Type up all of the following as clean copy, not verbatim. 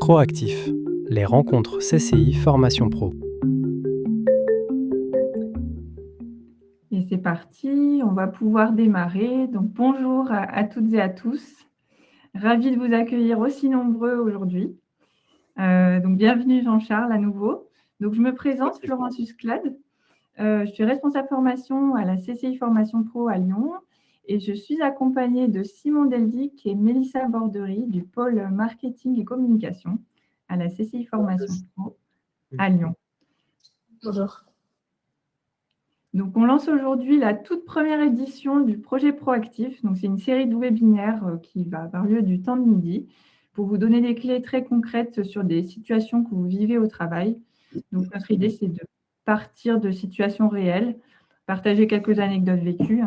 Proactif, les rencontres CCI Formation Pro. Et c'est parti, on va pouvoir démarrer. Donc bonjour à toutes et à tous. Ravie de vous accueillir aussi nombreux aujourd'hui. Donc bienvenue Jean-Charles à nouveau. Donc je me présente, Merci Florence Florence. Husclade. Je suis responsable formation à la CCI Formation Pro à Lyon et je suis accompagnée de Simon Deldic et Mélissa Bordery du pôle marketing et communication à la CCI Formation Pro à Lyon. Bonjour. Donc, on lance aujourd'hui la toute première édition du projet Proactif. Donc, c'est une série de webinaires qui va avoir lieu du temps de midi pour vous donner des clés très concrètes sur des situations que vous vivez au travail. Donc, notre idée, c'est de partir de situations réelles, partager quelques anecdotes vécues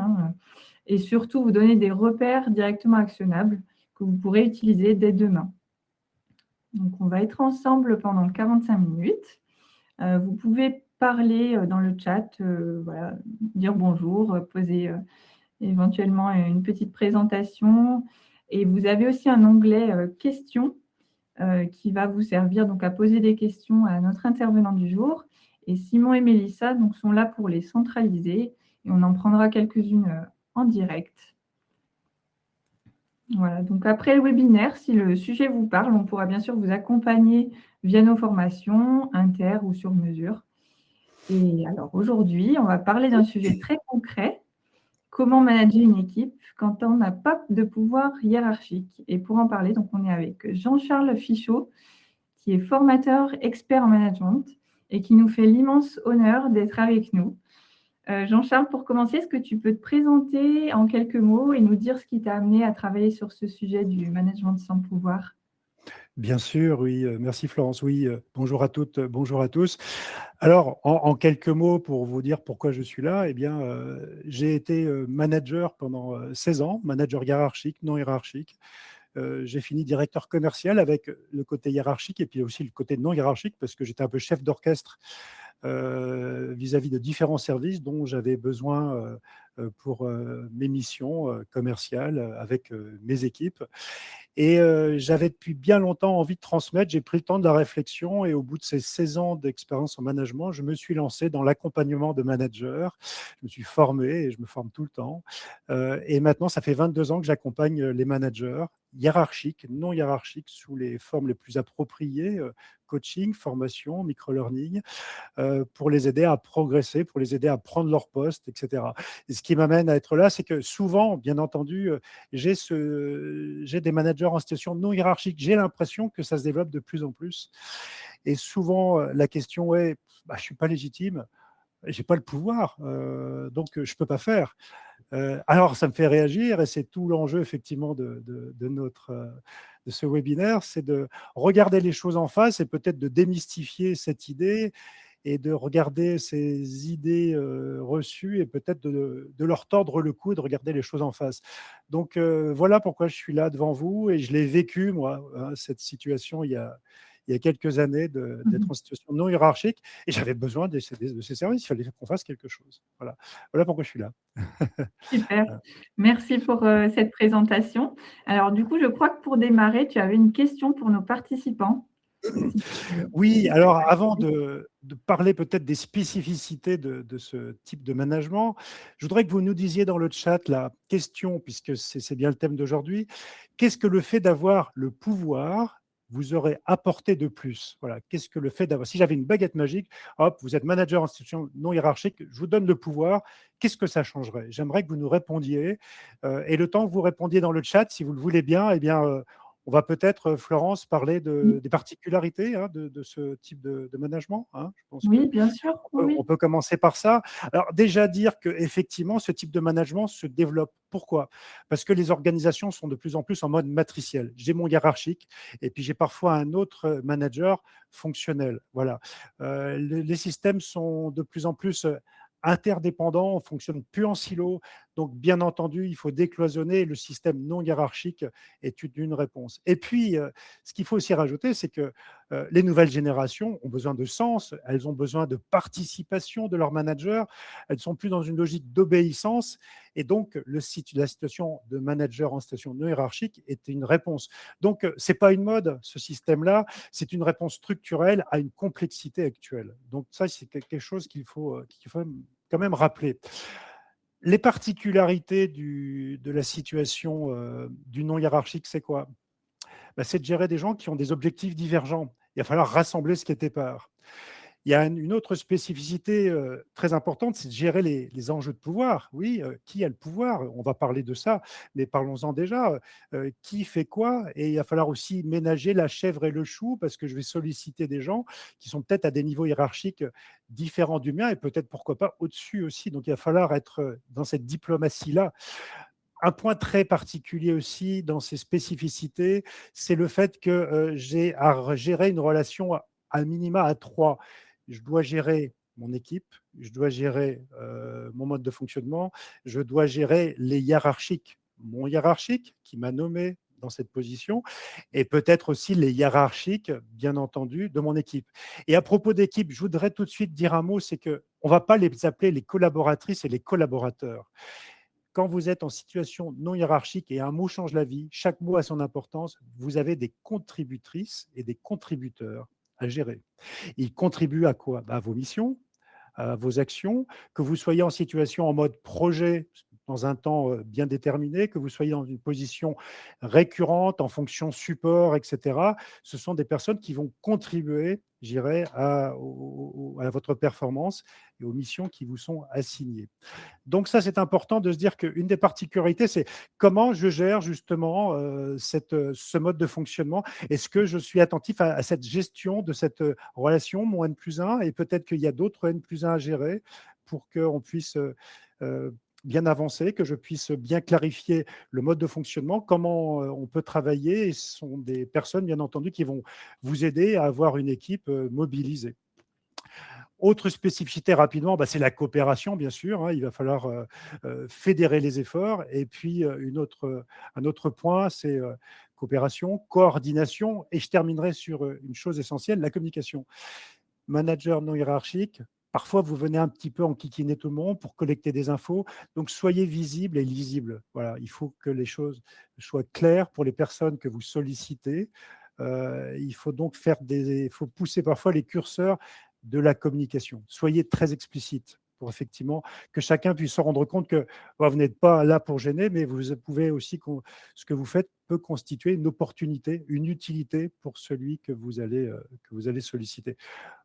et surtout vous donner des repères directement actionnables que vous pourrez utiliser dès demain. Donc, on va être ensemble pendant 45 minutes. Vous pouvez parler dans le chat, voilà, dire bonjour, poser éventuellement une petite présentation. Et vous avez aussi un onglet questions qui va vous servir donc à poser des questions à notre intervenant du jour. Et Simon et Mélissa donc, sont là pour les centraliser et on en prendra quelques-unes en direct. Voilà, donc après le webinaire, si le sujet vous parle, on pourra bien sûr vous accompagner via nos formations, inter ou sur mesure. Et alors aujourd'hui, on va parler d'un sujet très concret, comment manager une équipe quand on n'a pas de pouvoir hiérarchique. Et pour en parler, donc on est avec Jean-Charles Fichot, qui est formateur expert en management et qui nous fait l'immense honneur d'être avec nous. Jean-Charles, pour commencer, est-ce que tu peux te présenter en quelques mots et nous dire ce qui t'a amené à travailler sur ce sujet du management sans pouvoir? Bien sûr, oui, merci Florence. Oui, bonjour à toutes, bonjour à tous. Alors, en quelques mots pour vous dire pourquoi je suis là, eh bien, j'ai été manager pendant 16 ans, manager hiérarchique, non hiérarchique. J'ai fini directeur commercial avec le côté hiérarchique et puis aussi le côté non hiérarchique parce que j'étais un peu chef d'orchestre vis-à-vis de différents services dont j'avais besoin pour mes missions commerciales avec mes équipes. Et j'avais depuis bien longtemps envie de transmettre. J'ai pris le temps de la réflexion et au bout de ces 16 ans d'expérience en management, je me suis lancé dans l'accompagnement de managers. Je me suis formé et je me forme tout le temps. Et maintenant, ça fait 22 ans que j'accompagne les managers hiérarchiques, non hiérarchiques, sous les formes les plus appropriées, coaching, formation, micro-learning, pour les aider à progresser, pour les aider à prendre leur poste, etc. Et ce qui m'amène à être là, c'est que souvent, bien entendu, j'ai des managers en situation non hiérarchique. J'ai l'impression que ça se développe de plus en plus. Et souvent, la question est, bah, je ne suis pas légitime, je n'ai pas le pouvoir, donc je ne peux pas faire. Alors, ça me fait réagir et c'est tout l'enjeu effectivement de ce webinaire, c'est de regarder les choses en face et peut-être de démystifier cette idée et de regarder ces idées reçues et peut-être de leur tordre le cou et de regarder les choses en face. Donc voilà pourquoi je suis là devant vous et je l'ai vécu, moi, hein, cette situation il y a quelques années d'être en situation non hiérarchique et j'avais besoin de ces services, il fallait qu'on fasse quelque chose. Voilà, voilà pourquoi je suis là. Super, merci pour cette présentation. Alors du coup, je crois que pour démarrer, tu avais une question pour nos participants. Si tu peux Oui, la alors avant partager. de parler peut-être des spécificités de ce type de management, je voudrais que vous nous disiez dans le chat la question, puisque c'est bien le thème d'aujourd'hui, qu'est-ce que le fait d'avoir le pouvoir vous aurait apporté de plus? Voilà, qu'est-ce que le fait d'avoir, si j'avais une baguette magique, hop, vous êtes manager en institution non hiérarchique, je vous donne le pouvoir, qu'est-ce que ça changerait? J'aimerais que vous nous répondiez, et le temps que vous répondiez dans le chat, si vous le voulez bien, eh bien, on va peut-être, Florence, parler des particularités hein, de ce type de management. Hein. Je pense Oui, qu'on bien sûr, on oui. peut commencer par ça. Alors déjà dire qu'effectivement, ce type de management se développe. Pourquoi? Parce que les organisations sont de plus en plus en mode matriciel. J'ai mon hiérarchique et puis j'ai parfois un autre manager fonctionnel. Voilà. Les systèmes sont de plus en plus interdépendants, on ne fonctionne plus en silo. Donc, bien entendu, il faut décloisonner. Le système non hiérarchique est une réponse. Et puis, ce qu'il faut aussi rajouter, c'est que les nouvelles générations ont besoin de sens, elles ont besoin de participation de leurs managers, elles ne sont plus dans une logique d'obéissance. Et donc, la situation de manager en situation non hiérarchique est une réponse. Donc, ce n'est pas une mode, ce système-là, c'est une réponse structurelle à une complexité actuelle. Donc, ça, c'est quelque chose qu'il faut quand même rappeler. Les particularités de la situation du non hiérarchique, c'est quoi? C'est de gérer des gens qui ont des objectifs divergents. Il va falloir rassembler ce qui est épars. Il y a une autre spécificité très importante, c'est de gérer les enjeux de pouvoir. Oui, qui a le pouvoir? On va parler de ça, mais parlons-en déjà. Qui fait quoi? Et il va falloir aussi ménager la chèvre et le chou, parce que je vais solliciter des gens qui sont peut-être à des niveaux hiérarchiques différents du mien et peut-être, pourquoi pas, au-dessus aussi. Donc, il va falloir être dans cette diplomatie-là. Un point très particulier aussi dans ces spécificités, c'est le fait que j'ai à gérer une relation à minima à trois. Je dois gérer mon équipe, je dois gérer mon mode de fonctionnement, je dois gérer les hiérarchiques. Mon hiérarchique qui m'a nommé dans cette position et peut-être aussi les hiérarchiques, bien entendu, de mon équipe. Et à propos d'équipe, je voudrais tout de suite dire un mot, c'est qu'on ne va pas les appeler les collaboratrices et les collaborateurs. Quand vous êtes en situation non hiérarchique et un mot change la vie, chaque mot a son importance, vous avez des contributrices et des contributeurs à gérer. Ils contribuent à quoi? À vos missions, à vos actions, que vous soyez en situation en mode projet dans un temps bien déterminé, que vous soyez dans une position récurrente, en fonction support, etc. Ce sont des personnes qui vont contribuer, j'irai, à votre performance et aux missions qui vous sont assignées. Donc ça, c'est important de se dire qu'une des particularités, c'est comment je gère justement ce mode de fonctionnement. Est-ce que je suis attentif à cette gestion de cette relation, mon N+1, et peut-être qu'il y a d'autres N+1 à gérer pour qu'on puisse bien avancer, que je puisse bien clarifier le mode de fonctionnement, comment on peut travailler. Et ce sont des personnes, bien entendu, qui vont vous aider à avoir une équipe mobilisée. Autre spécificité rapidement, c'est la coopération, bien sûr. Il va falloir fédérer les efforts. Et puis, un autre point, c'est coopération, coordination. Et je terminerai sur une chose essentielle, la communication. Manager non hiérarchique, parfois vous venez un petit peu enquiquiner tout le monde pour collecter des infos. Donc, soyez visible et lisible. Voilà, il faut que les choses soient claires pour les personnes que vous sollicitez. Il faut donc il faut pousser parfois les curseurs de la communication. Soyez très explicite pour effectivement que chacun puisse se rendre compte que vous n'êtes pas là pour gêner, mais vous pouvez aussi, ce que vous faites peut constituer une opportunité, une utilité pour celui que vous allez solliciter.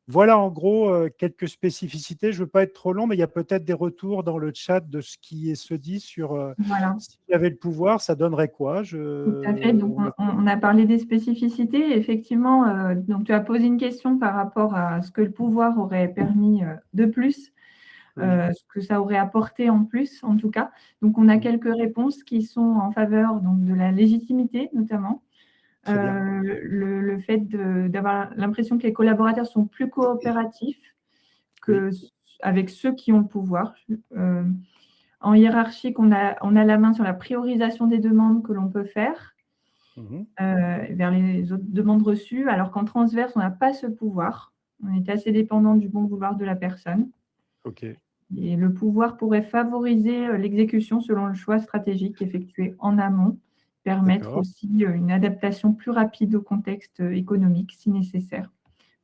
Voilà en gros quelques spécificités. Je ne veux pas être trop long, mais il y a peut-être des retours dans le chat de ce qui se dit sur Voilà. si j'avais le pouvoir, ça donnerait quoi? Tout à fait. Donc, on a parlé des spécificités. Effectivement, donc tu as posé une question par rapport à ce que le pouvoir aurait permis de plus, Oui. ce que ça aurait apporté en plus, en tout cas. Donc, on a quelques réponses qui sont en faveur donc, de la légitimité, notamment. Très bien. Le fait d'avoir l'impression que les collaborateurs sont plus coopératifs avec ceux qui ont le pouvoir. En hiérarchique, on a la main sur la priorisation des demandes que l'on peut faire vers les autres demandes reçues, alors qu'en transverse, on n'a pas ce pouvoir. On est assez dépendant du bon vouloir de la personne. OK. Et le pouvoir pourrait favoriser l'exécution selon le choix stratégique effectué en amont, permettre aussi une adaptation plus rapide au contexte économique si nécessaire.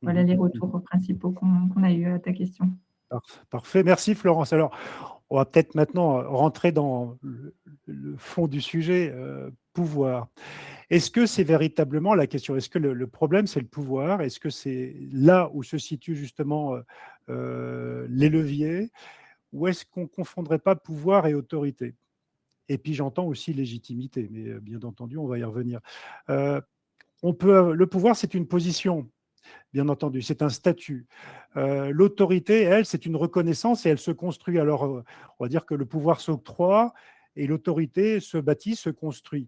Voilà les retours principaux qu'on a eus à ta question. Parfait, merci Florence. Alors, on va peut-être maintenant rentrer dans le fond du sujet, pouvoir. Est-ce que c'est véritablement la question? Est-ce que le problème, c'est le pouvoir? Est-ce que c'est là où se situent justement les leviers? Ou est-ce qu'on ne confondrait pas pouvoir et autorité? Et puis j'entends aussi légitimité, mais bien entendu, on va y revenir. Le pouvoir, c'est une position. Bien entendu, c'est un statut. L'autorité, elle, c'est une reconnaissance et elle se construit. Alors, on va dire que le pouvoir s'octroie et l'autorité se bâtit, se construit.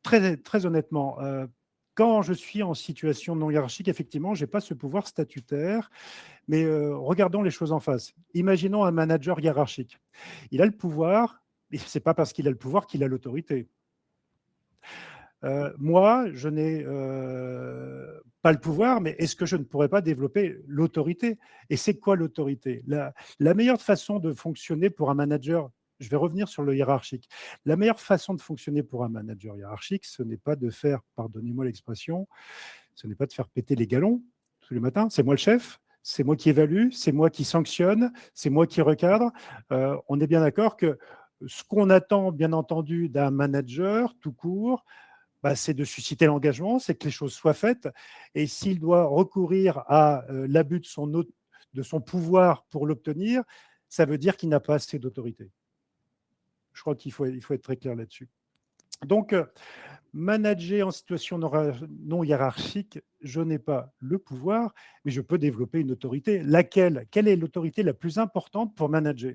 Très, très honnêtement, Quand je suis en situation non hiérarchique, effectivement, je n'ai pas ce pouvoir statutaire, mais regardons les choses en face. Imaginons un manager hiérarchique. Il a le pouvoir, mais ce n'est pas parce qu'il a le pouvoir qu'il a l'autorité. Moi, je n'ai pas le pouvoir, mais est-ce que je ne pourrais pas développer l'autorité? Et c'est quoi l'autorité? La meilleure façon de fonctionner pour un manager, je vais revenir sur le hiérarchique. La meilleure façon de fonctionner pour un manager hiérarchique, ce n'est pas de faire, pardonnez-moi l'expression, ce n'est pas de faire péter les galons tous les matins. C'est moi le chef, c'est moi qui évalue, c'est moi qui sanctionne, c'est moi qui recadre. On est bien d'accord que ce qu'on attend, bien entendu, d'un manager tout court, c'est de susciter l'engagement, c'est que les choses soient faites. Et s'il doit recourir à l'abus de son pouvoir pour l'obtenir, ça veut dire qu'il n'a pas assez d'autorité. Je crois qu'il faut être très clair là-dessus. Donc, manager en situation non hiérarchique, je n'ai pas le pouvoir, mais je peux développer une autorité. Laquelle? Quelle est l'autorité la plus importante pour manager?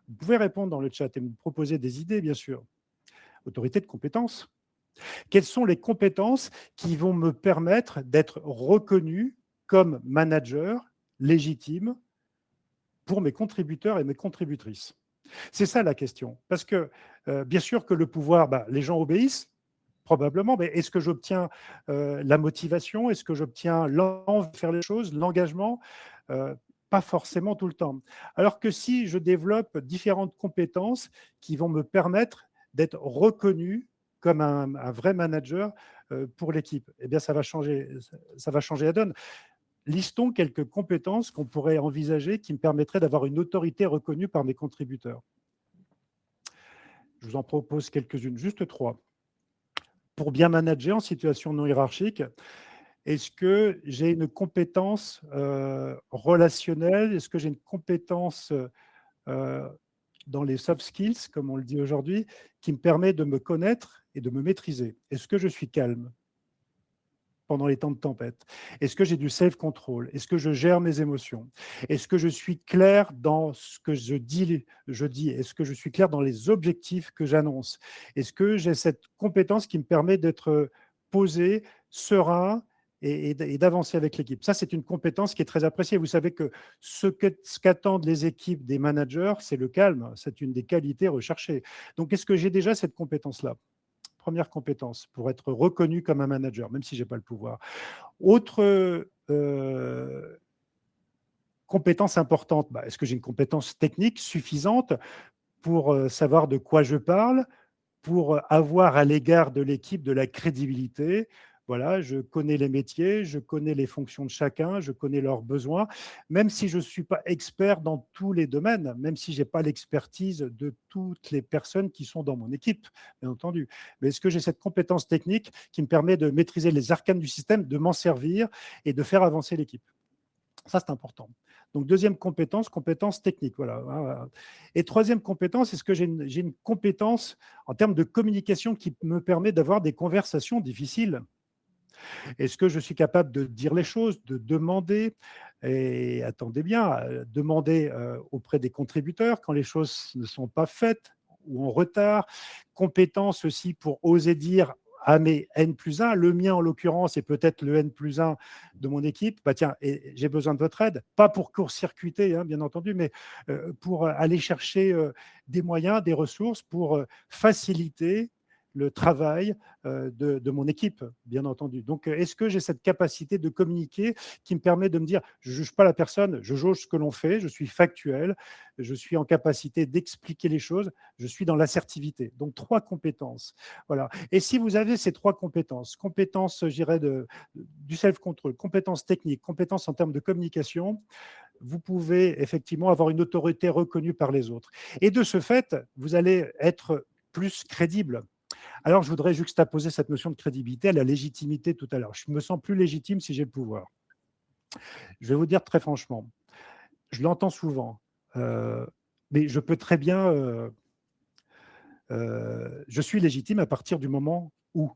Vous pouvez répondre dans le chat et me proposer des idées, bien sûr. Autorité de compétence. Quelles sont les compétences qui vont me permettre d'être reconnu comme manager légitime pour mes contributeurs et mes contributrices? C'est ça la question. Parce que, bien sûr que le pouvoir, les gens obéissent, probablement, mais est-ce que j'obtiens la motivation? Est-ce que j'obtiens l'envie de faire les choses, l'engagement? Pas forcément tout le temps. Alors que si je développe différentes compétences qui vont me permettre d'être reconnu comme un vrai manager pour l'équipe, eh bien, ça va changer la donne. Listons quelques compétences qu'on pourrait envisager qui me permettraient d'avoir une autorité reconnue par mes contributeurs. Je vous en propose quelques-unes, juste 3. Pour bien manager en situation non hiérarchique, est-ce que j'ai une compétence relationnelle? Est-ce que j'ai une compétence dans les soft skills, comme on le dit aujourd'hui, qui me permet de me connaître et de me maîtriser? Est-ce que je suis calme pendant les temps de tempête? Est-ce que j'ai du self-control? Est-ce que je gère mes émotions? Est-ce que je suis clair dans ce que je dis? Est-ce que je suis clair dans les objectifs que j'annonce? Est-ce que j'ai cette compétence qui me permet d'être posé, serein et d'avancer avec l'équipe? Ça, c'est une compétence qui est très appréciée. Vous savez que ce qu'attendent les équipes des managers, c'est le calme. C'est une des qualités recherchées. Donc, est-ce que j'ai déjà cette compétence-là? Première compétence pour être reconnu comme un manager, même si je n'ai pas le pouvoir. Autre compétence importante, est-ce que j'ai une compétence technique suffisante pour savoir de quoi je parle, pour avoir à l'égard de l'équipe de la crédibilité? Voilà, je connais les métiers, je connais les fonctions de chacun, je connais leurs besoins, même si je ne suis pas expert dans tous les domaines, même si je n'ai pas l'expertise de toutes les personnes qui sont dans mon équipe, bien entendu. Mais est-ce que j'ai cette compétence technique qui me permet de maîtriser les arcanes du système, de m'en servir et de faire avancer l'équipe? Ça, c'est important. Donc, deuxième compétence technique. Voilà. Et troisième compétence, est-ce que j'ai une compétence en termes de communication qui me permet d'avoir des conversations difficiles? Est-ce que je suis capable de dire les choses, de demander, et attendez bien, demander auprès des contributeurs quand les choses ne sont pas faites ou en retard? Compétence aussi pour oser dire à mes N+1, le mien en l'occurrence et peut-être le N+1 de mon équipe, tiens, j'ai besoin de votre aide, pas pour court-circuiter, bien entendu, mais pour aller chercher des moyens, des ressources pour faciliter le travail de mon équipe, bien entendu. Donc, est-ce que j'ai cette capacité de communiquer qui me permet de me dire, je ne juge pas la personne, je jauge ce que l'on fait, je suis factuel, je suis en capacité d'expliquer les choses, je suis dans l'assertivité. Donc, 3 compétences. Voilà. Et si vous avez ces 3 compétences, je dirais, du self-control, compétences techniques, compétences en termes de communication, vous pouvez effectivement avoir une autorité reconnue par les autres. Et de ce fait, vous allez être plus crédible. Alors, je voudrais juxtaposer cette notion de crédibilité à la légitimité tout à l'heure. Je me sens plus légitime si j'ai le pouvoir. Je vais vous dire très franchement, je l'entends souvent, mais je peux très bien… je suis légitime à partir du moment où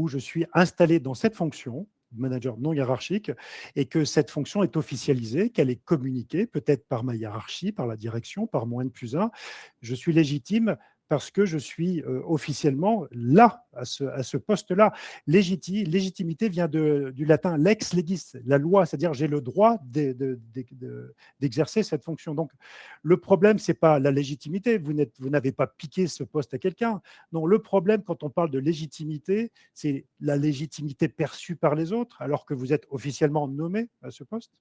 je suis installé dans cette fonction, manager non hiérarchique, et que cette fonction est officialisée, qu'elle est communiquée, peut-être par ma hiérarchie, par la direction, par mon N+1. Je suis légitime parce que je suis officiellement là, à ce poste-là. Légitimité vient du latin lex legis, la loi, c'est-à-dire j'ai le droit d'exercer cette fonction. Donc, le problème, ce n'est pas la légitimité, vous n'avez pas piqué ce poste à quelqu'un. Non, le problème, quand on parle de légitimité, c'est la légitimité perçue par les autres, alors que vous êtes officiellement nommé à ce poste.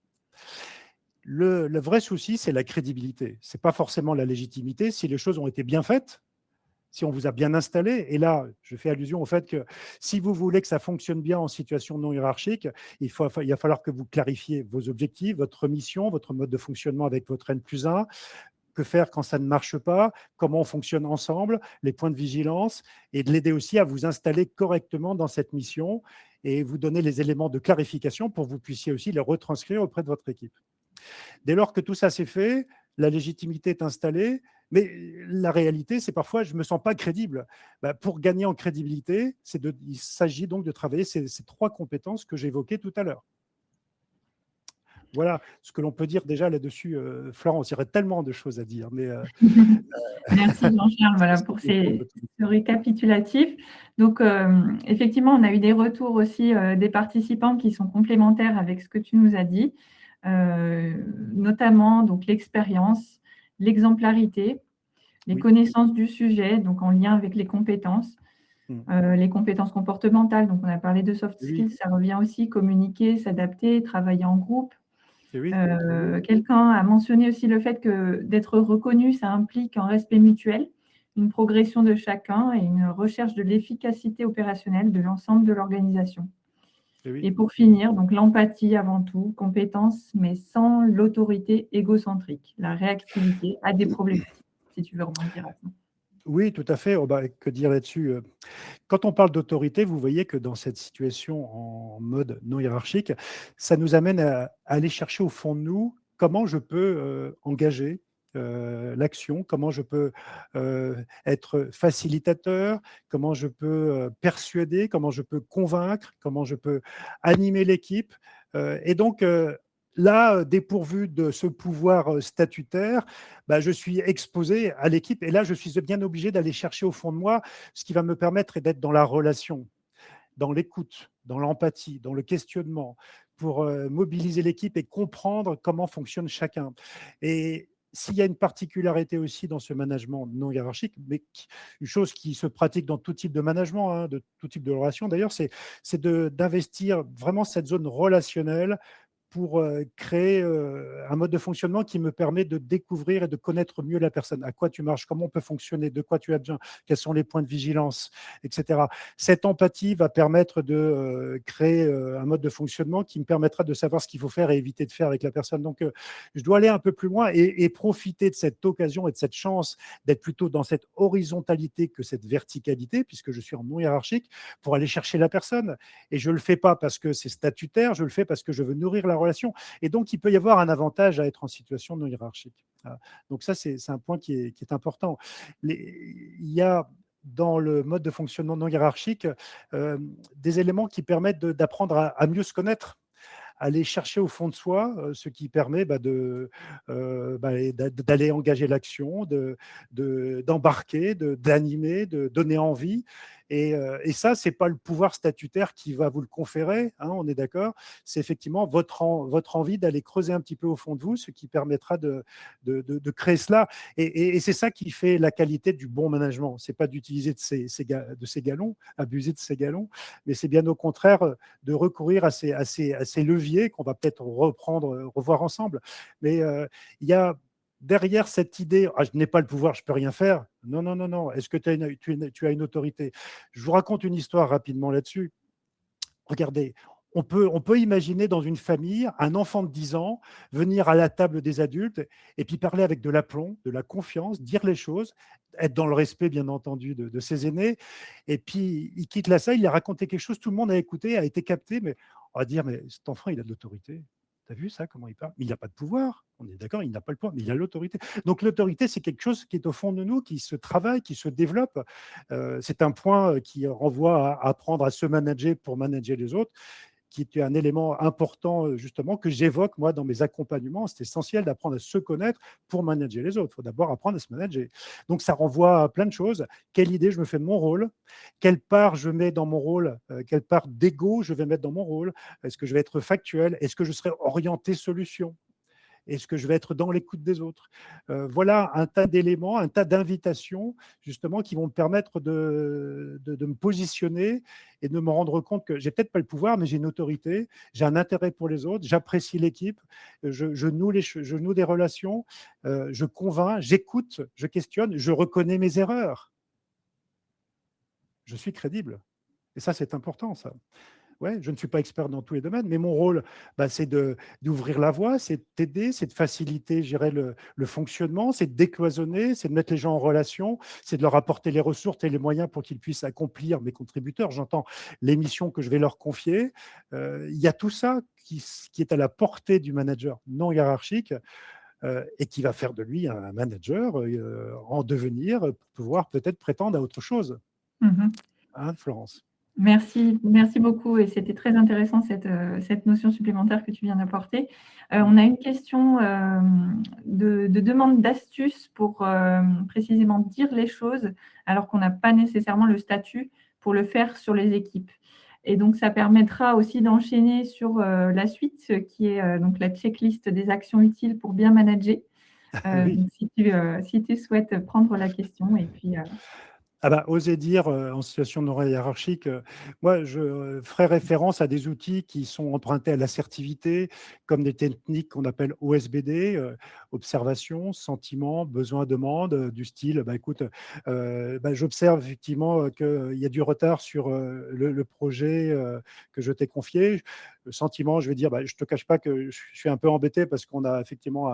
Le vrai souci, c'est la crédibilité. Ce n'est pas forcément la légitimité. Si les choses ont été bien faites, si on vous a bien installé, et là, je fais allusion au fait que si vous voulez que ça fonctionne bien en situation non hiérarchique, il va falloir que vous clarifiez vos objectifs, votre mission, votre mode de fonctionnement avec votre N+1, que faire quand ça ne marche pas, comment on fonctionne ensemble, les points de vigilance, et de l'aider aussi à vous installer correctement dans cette mission et vous donner les éléments de clarification pour que vous puissiez aussi les retranscrire auprès de votre équipe. Dès lors que tout ça s'est fait, la légitimité est installée, mais la réalité, c'est parfois, je ne me sens pas crédible. Pour gagner en crédibilité, il s'agit donc de travailler ces 3 compétences que j'évoquais tout à l'heure. Voilà ce que l'on peut dire déjà là-dessus. Florence, il y aurait tellement de choses à dire. Mais, Merci Jean-Charles voilà, pour ce récapitulatif. Donc, effectivement, on a eu des retours aussi des participants qui sont complémentaires avec ce que tu nous as dit, notamment donc, l'expérience, l'exemplarité, les connaissances du sujet, donc en lien avec les compétences comportementales. Donc, on a parlé de soft skills, ça revient aussi, communiquer, s'adapter, travailler en groupe. Quelqu'un a mentionné aussi le fait que d'être reconnu, ça implique un respect mutuel, une progression de chacun et une recherche de l'efficacité opérationnelle de l'ensemble de l'organisation. Et pour finir, donc l'empathie avant tout, compétence, mais sans l'autorité égocentrique, la réactivité à des problématiques, si tu veux rebondir à ça. Oui, tout à fait. Que dire là-dessus? Quand on parle d'autorité, vous voyez que dans cette situation en mode non hiérarchique, ça nous amène à aller chercher au fond de nous comment je peux engager l'action, comment je peux être facilitateur, comment je peux persuader, comment je peux convaincre, comment je peux animer l'équipe. Et donc, là, dépourvu de ce pouvoir statutaire, je suis exposé à l'équipe et là, je suis bien obligé d'aller chercher au fond de moi ce qui va me permettre d'être dans la relation, dans l'écoute, dans l'empathie, dans le questionnement, pour mobiliser l'équipe et comprendre comment fonctionne chacun. Et s'il y a une particularité aussi dans ce management non hiérarchique, mais une chose qui se pratique dans tout type de management, de tout type de relation d'ailleurs, c'est d'investir vraiment cette zone relationnelle pour créer un mode de fonctionnement qui me permet de découvrir et de connaître mieux la personne. À quoi tu marches, comment on peut fonctionner, de quoi tu as besoin, quels sont les points de vigilance, etc. Cette empathie va permettre de créer un mode de fonctionnement qui me permettra de savoir ce qu'il faut faire et éviter de faire avec la personne. Donc, je dois aller un peu plus loin et profiter de cette occasion et de cette chance d'être plutôt dans cette horizontalité que cette verticalité, puisque je suis en non hiérarchique, pour aller chercher la personne. Et je ne le fais pas parce que c'est statutaire, je le fais parce que je veux nourrir la relation. Et donc, il peut y avoir un avantage à être en situation non hiérarchique. Donc ça, c'est un point qui est important. Il y a dans le mode de fonctionnement non hiérarchique des éléments qui permettent d'apprendre à mieux se connaître, aller chercher au fond de soi ce qui permet d'aller engager l'action, d'embarquer, d'animer, de donner envie. Et ça, ce n'est pas le pouvoir statutaire qui va vous le conférer, on est d'accord. C'est effectivement votre envie d'aller creuser un petit peu au fond de vous, ce qui permettra de créer cela. Et c'est ça qui fait la qualité du bon management. Ce n'est pas d'utiliser de ces galons, abuser de ces galons, mais c'est bien au contraire de recourir à ces leviers qu'on va peut-être revoir ensemble. Mais il y a derrière cette idée, je n'ai pas le pouvoir, je ne peux rien faire. Non, non, non, non. Est-ce que tu as une autorité? Je vous raconte une histoire rapidement là-dessus. Regardez, on peut imaginer dans une famille un enfant de 10 ans venir à la table des adultes et puis parler avec de l'aplomb, de la confiance, dire les choses, être dans le respect, bien entendu, de ses aînés. Et puis, il quitte la salle, il a raconté quelque chose, tout le monde a écouté, a été capté, mais on va dire, mais cet enfant, il a de l'autorité. Tu as vu ça, comment il parle? Mais il n'a pas de pouvoir. On est d'accord, il n'a pas le pouvoir, mais il a l'autorité. Donc l'autorité, c'est quelque chose qui est au fond de nous, qui se travaille, qui se développe. C'est un point qui renvoie à apprendre à se manager pour manager les autres. qui est un élément important, justement, que j'évoque, moi, dans mes accompagnements. C'est essentiel d'apprendre à se connaître pour manager les autres. Il faut d'abord apprendre à se manager. Donc, ça renvoie à plein de choses. Quelle idée je me fais de mon rôle? Quelle part je mets dans mon rôle? Quelle part d'ego je vais mettre dans mon rôle? Est-ce que je vais être factuel? Est-ce que je serai orienté solution? Est-ce que je vais être dans l'écoute des autres? Voilà un tas d'éléments, un tas d'invitations, justement, qui vont me permettre de me positionner et de me rendre compte que j'ai peut-être pas le pouvoir, mais j'ai une autorité, j'ai un intérêt pour les autres, j'apprécie l'équipe, je noue des relations, je convainc, j'écoute, je questionne, je reconnais mes erreurs. Je suis crédible. Et ça, c'est important, ça. Ouais, je ne suis pas expert dans tous les domaines, mais mon rôle, c'est d'ouvrir la voie, c'est de t'aider, c'est de faciliter, je dirais, le fonctionnement, c'est de décloisonner, c'est de mettre les gens en relation, c'est de leur apporter les ressources et les moyens pour qu'ils puissent accomplir, mes contributeurs, j'entends les missions que je vais leur confier. Il y a tout ça qui est à la portée du manager non hiérarchique et qui va faire de lui un manager en devenir pour pouvoir peut-être prétendre à autre chose. Mhm. Hein, Florence? Merci beaucoup et c'était très intéressant cette notion supplémentaire que tu viens d'apporter. On a une question de demande d'astuces pour précisément dire les choses alors qu'on n'a pas nécessairement le statut pour le faire sur les équipes. Et donc, ça permettra aussi d'enchaîner sur la suite qui est donc la checklist des actions utiles pour bien manager. Oui. Donc, si tu souhaites prendre la question et puis… Oser dire en situation non hiérarchique, moi je ferai référence à des outils qui sont empruntés à l'assertivité, comme des techniques qu'on appelle OSBD, observation, sentiment, besoin, demande, du style, écoute, j'observe effectivement qu'il y a du retard sur le projet que je t'ai confié. Le sentiment, je vais dire, je ne te cache pas que je suis un peu embêté parce qu'on a effectivement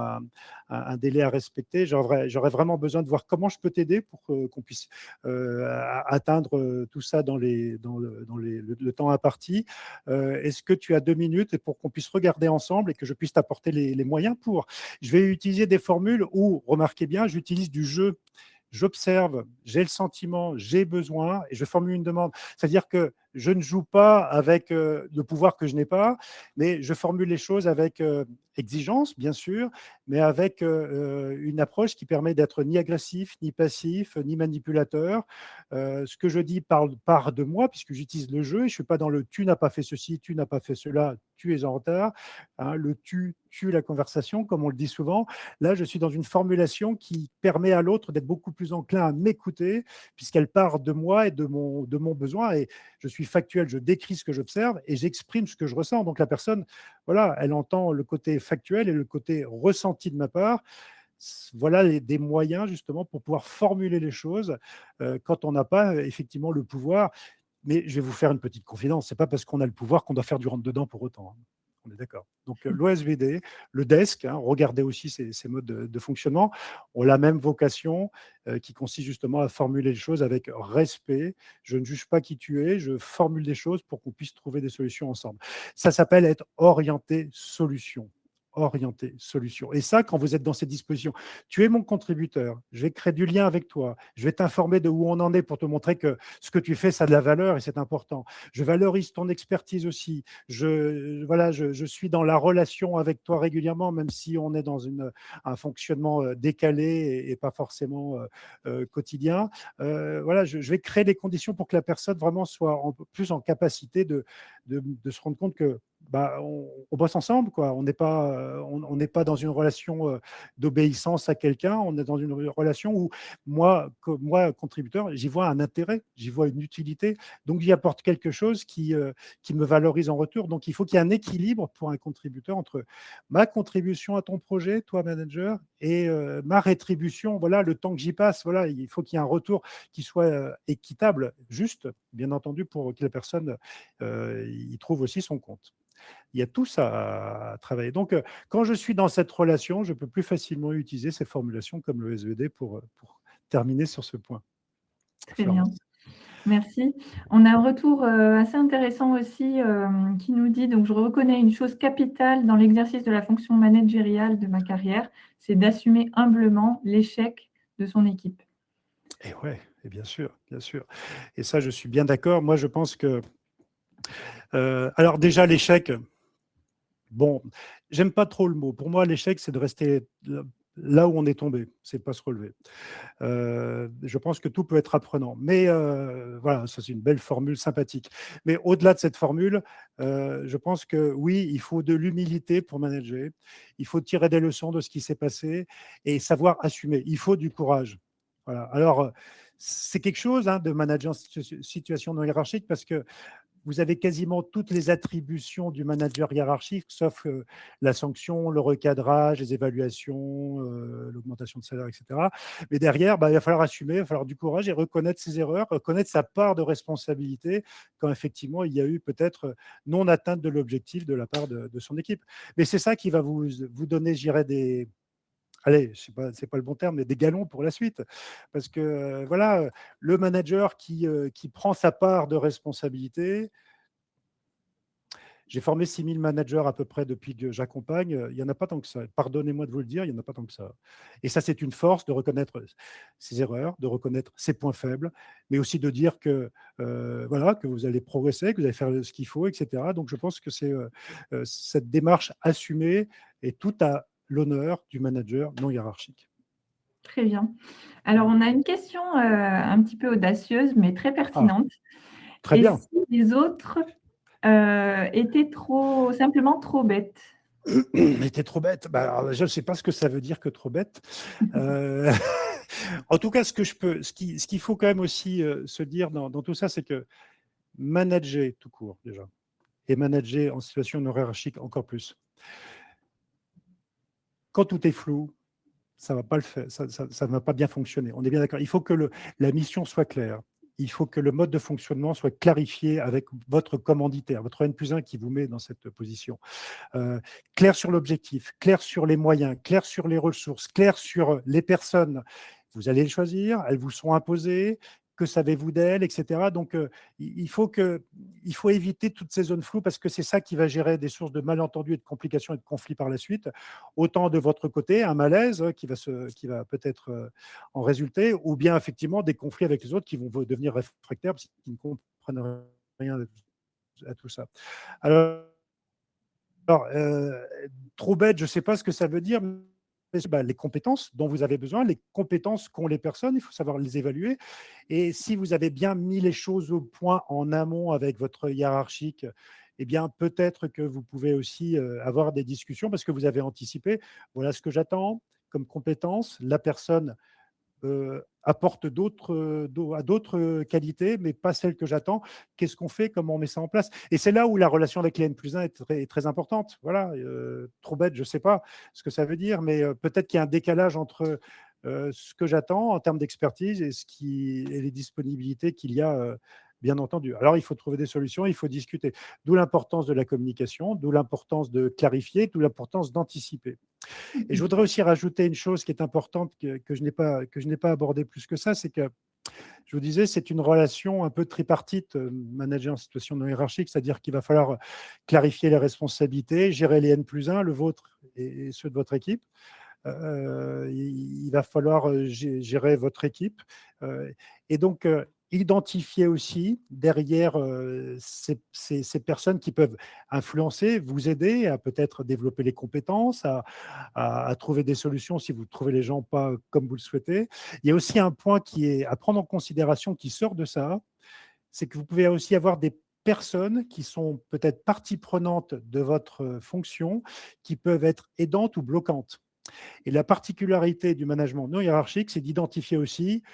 un délai à respecter. J'aurais vraiment besoin de voir comment je peux t'aider pour qu'on puisse atteindre tout ça dans le temps imparti. Est-ce que tu as 2 minutes pour qu'on puisse regarder ensemble et que je puisse t'apporter les moyens pour… Je vais utiliser des formules où, remarquez bien, j'utilise du jeu. J'observe, j'ai le sentiment, j'ai besoin et je formule une demande. C'est-à-dire que je ne joue pas avec le pouvoir que je n'ai pas, mais je formule les choses avec exigence, bien sûr, mais avec une approche qui permet d'être ni agressif, ni passif, ni manipulateur. Ce que je dis part de moi, puisque j'utilise le jeu et je ne suis pas dans le tu n'as pas fait ceci, tu n'as pas fait cela, tu es en retard. Hein, le tu tue la conversation, comme on le dit souvent. Là, je suis dans une formulation qui permet à l'autre d'être beaucoup plus enclin à m'écouter, puisqu'elle part de moi et de mon besoin. Et je suis factuel, je décris ce que j'observe et j'exprime ce que je ressens. Donc la personne, voilà, elle entend le côté factuel et le côté ressenti de ma part. Voilà des moyens justement pour pouvoir formuler les choses quand on n'a pas effectivement le pouvoir. Mais je vais vous faire une petite confidence, c'est pas parce qu'on a le pouvoir qu'on doit faire du rentre-dedans pour autant. Hein. On est d'accord. Donc l'OSVD, le desk, regardez aussi ces modes de fonctionnement, ont la même vocation qui consiste justement à formuler les choses avec respect. Je ne juge pas qui tu es, je formule des choses pour qu'on puisse trouver des solutions ensemble. Ça s'appelle être orienté solution. Orienté solution. Et ça, quand vous êtes dans ces dispositions, tu es mon contributeur, je vais créer du lien avec toi, je vais t'informer de où on en est pour te montrer que ce que tu fais, ça a de la valeur et c'est important. Je valorise ton expertise aussi. Je suis dans la relation avec toi régulièrement, même si on est dans un fonctionnement décalé et pas forcément quotidien. Je vais créer des conditions pour que la personne vraiment soit plus en capacité de se rendre compte que on bosse ensemble, quoi. On n'est pas dans une relation d'obéissance à quelqu'un. On est dans une relation où moi, contributeur, j'y vois un intérêt, j'y vois une utilité. Donc, j'y apporte quelque chose qui me valorise en retour. Donc, il faut qu'il y ait un équilibre pour un contributeur entre ma contribution à ton projet, toi, manager, et ma rétribution. Voilà, le temps que j'y passe. Voilà, il faut qu'il y ait un retour qui soit équitable, juste, bien entendu, pour que la personne y trouve aussi son compte. Il y a tout ça à travailler. Donc, quand je suis dans cette relation, je peux plus facilement utiliser ces formulations comme le SVD pour terminer sur ce point. Très bien. Merci. On a un retour assez intéressant aussi qui nous dit, donc je reconnais une chose capitale dans l'exercice de la fonction managériale de ma carrière, c'est d'assumer humblement l'échec de son équipe. Et ouais, et bien sûr, bien sûr. Et ça, je suis bien d'accord. Moi, je pense que Alors déjà, l'échec, bon, j'aime pas trop le mot. Pour moi, l'échec, c'est de rester là où on est tombé, c'est pas se relever. Je pense que tout peut être apprenant. Mais voilà, ça c'est une belle formule sympathique. Mais au-delà de cette formule, je pense que oui, il faut de l'humilité pour manager. Il faut tirer des leçons de ce qui s'est passé et savoir assumer. Il faut du courage. Voilà. Alors, c'est quelque chose de manager en situation non hiérarchique parce que vous avez quasiment toutes les attributions du manager hiérarchique, sauf la sanction, le recadrage, les évaluations, l'augmentation de salaire, etc. Mais derrière, il va falloir assumer, il va falloir du courage et reconnaître ses erreurs, reconnaître sa part de responsabilité quand effectivement il y a eu peut-être non-atteinte de l'objectif de la part de son équipe. Mais c'est ça qui va vous donner, je dirais, des… Allez, c'est pas le bon terme, mais des galons pour la suite. Parce que voilà, le manager qui prend sa part de responsabilité, j'ai formé 6000 managers à peu près depuis que j'accompagne. Il n'y en a pas tant que ça. Pardonnez-moi de vous le dire, il n'y en a pas tant que ça. Et ça, c'est une force de reconnaître ses erreurs, de reconnaître ses points faibles, mais aussi de dire que, voilà, que vous allez progresser, que vous allez faire ce qu'il faut, etc. Donc, je pense que c'est cette démarche assumée et tout à l'honneur du manager non hiérarchique. Très bien. Alors, on a une question un petit peu audacieuse, mais très Ah, pertinente. très Et bien. si les autres étaient simplement trop bêtes? Mais t'es trop bête. Alors, je ne sais pas ce que ça veut dire que trop bête. Euh, En tout cas, ce qu'il faut quand même aussi se dire dans tout ça, c'est que manager tout court déjà, et manager en situation non hiérarchique encore plus. Quand tout est flou, ça va pas le faire, ça ne va pas bien fonctionner. On est bien d'accord. Il faut que la mission soit claire. Il faut que le mode de fonctionnement soit clarifié avec votre commanditaire, votre N+1 qui vous met dans cette position. Clair sur l'objectif, clair sur les moyens, clair sur les ressources, clair sur les personnes. Vous allez les choisir, elles vous sont imposées, que savez-vous d'elles, etc. Donc, il faut éviter toutes ces zones floues parce que c'est ça qui va gérer des sources de malentendus et de complications et de conflits par la suite. Autant de votre côté, un malaise qui va peut-être en résulter, ou bien effectivement des conflits avec les autres qui vont devenir réfractaires parce qu'ils ne comprennent rien à tout ça. Alors, trop bête, je ne sais pas ce que ça veut dire, mais les compétences dont vous avez besoin, les compétences qu'ont les personnes, il faut savoir les évaluer. Et si vous avez bien mis les choses au point en amont avec votre hiérarchique, eh bien, peut-être que vous pouvez aussi avoir des discussions parce que vous avez anticipé. Voilà ce que j'attends comme compétences. La personne apporte d'autres qualités, mais pas celles que j'attends. Qu'est-ce qu'on fait? Comment on met ça en place? Et c'est là où la relation avec les N+1 est très importante. Voilà, trop bête, je ne sais pas ce que ça veut dire, mais peut-être qu'il y a un décalage entre ce que j'attends en termes d'expertise et les disponibilités qu'il y a, bien entendu. Alors, il faut trouver des solutions, il faut discuter. D'où l'importance de la communication, d'où l'importance de clarifier, d'où l'importance d'anticiper. Et je voudrais aussi rajouter une chose qui est importante que je n'ai pas abordée plus que ça, c'est que je vous disais, c'est une relation un peu tripartite, manager en situation non hiérarchique, c'est-à-dire qu'il va falloir clarifier les responsabilités, gérer les N+1, le vôtre et ceux de votre équipe. Il va falloir gérer votre équipe. Et donc, identifier aussi derrière ces personnes qui peuvent influencer, vous aider à peut-être développer les compétences, à trouver des solutions si vous trouvez les gens pas comme vous le souhaitez. Il y a aussi un point qui est à prendre en considération qui sort de ça, c'est que vous pouvez aussi avoir des personnes qui sont peut-être partie prenante de votre fonction, qui peuvent être aidantes ou bloquantes. Et la particularité du management non hiérarchique, c'est d'identifier aussi